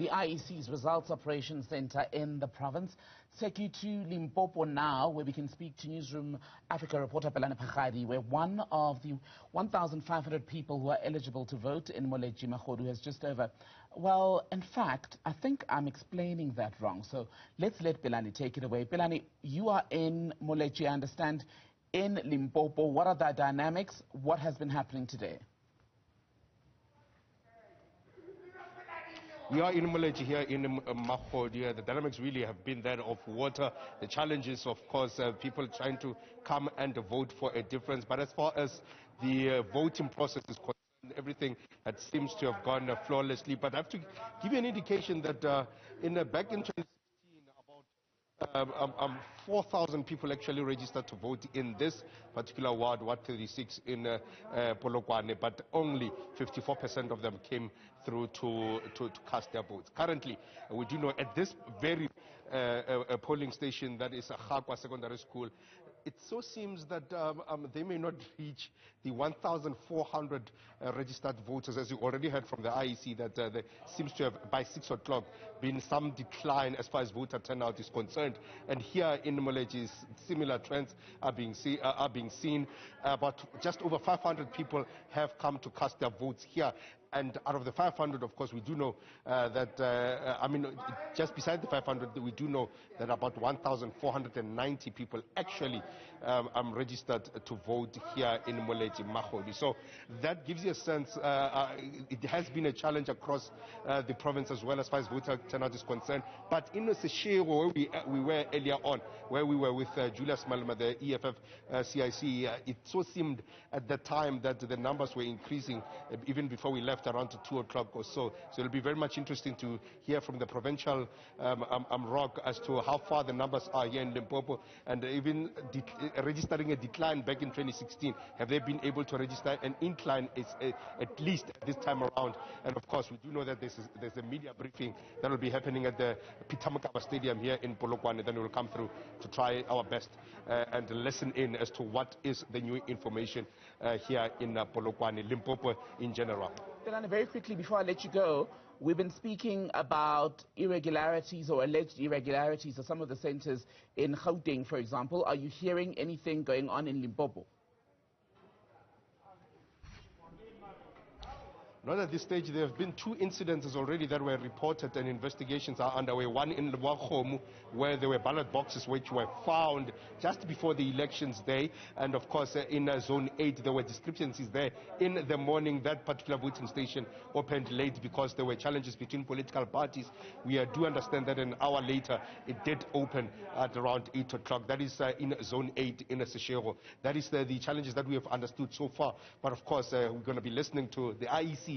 the IEC's Results Operations Center in the province. Take you to Limpopo now, where we can speak to Newzroom Afrika reporter Pelane Phakgadi, where one of the 1,500 people who are eligible to vote in Moletji Makgodu has just over. Well, in fact, I think I'm explaining that wrong. So let's let Pelane take it away. Pelane, you are in Moletji, I understand, in Limpopo. What are the dynamics? What has been happening today? We are in Moletji here in Makgodu. The dynamics really have been that of water. The challenges, of course, people trying to come and vote for a difference. But as far as the voting process is concerned, everything that seems to have gone flawlessly. But I have to give you an indication that back in 2016, about 4,000 people actually registered to vote in this particular ward, Ward 36 in Polokwane, but only 54% of them came through to cast their votes. Currently, we do know at this very polling station, that is Phakgadi Secondary School, it so seems that they may not reach the 1,400 registered voters, as you already heard from the IEC, that there seems to have, by 6 o'clock, been some decline as far as voter turnout is concerned. And here in Moletji, similar trends are being seen. But just over 500 people have come to cast their votes here. And out of the 500, of course, we do know just beside the 500, we do know that about 1,490 people actually registered to vote here in Moletji Makgodu. So that gives you a sense. It has been a challenge across the province as well as far as voter turnout is concerned. But in Seshego, where we were earlier on, where we were with Julius Malema, the EFF CIC, it so seemed at the time that the numbers were increasing even before we left, around 2 o'clock or so. So it'll be very much interesting to hear from the provincial ROC as to how far the numbers are here in Limpopo, and even registering a decline back in 2016. Have they been able to register an incline at least this time around? And of course, we do know that there's a media briefing that will be happening at the Pitamkaba Stadium here in Polokwane. Then we will come through to try our best and listen in as to what is the new information here in Polokwane, Limpopo in general. Pelane, very quickly before I let you go, we've been speaking about irregularities or alleged irregularities of some of the centers in Gauteng, for example. Are you hearing anything going on in Limpopo? Not at this stage. There have been 2 incidences already that were reported, and investigations are underway. One in Wakhomu, where there were ballot boxes which were found just before the elections day. And of course, in Zone 8, there were discrepancies there. In the morning, that particular voting station opened late because there were challenges between political parties. We do understand that an hour later, it did open at around 8 o'clock. That is in Zone 8 in Seshego. That is the challenges that we have understood so far. But of course, we're going to be listening to the IEC,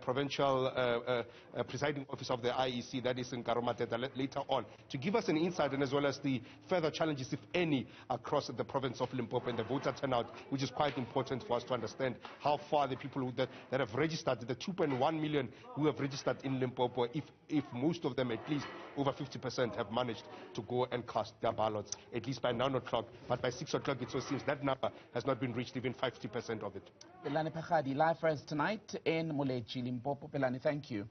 provincial presiding officer of the IEC, that is in Karumateta, later on, to give us an insight, and as well as the further challenges, if any, across the province of Limpopo and the voter turnout, which is quite important for us to understand how far the people that have registered, the 2.1 million who have registered in Limpopo, if most of them, at least over 50%, have managed to go and cast their ballots, at least by 9 o'clock. But by 6 o'clock, it so seems that number has not been reached, even 50% of it. Pelane Phakgadi, live for us tonight in Moletji, Limpopo. Pelane, thank you.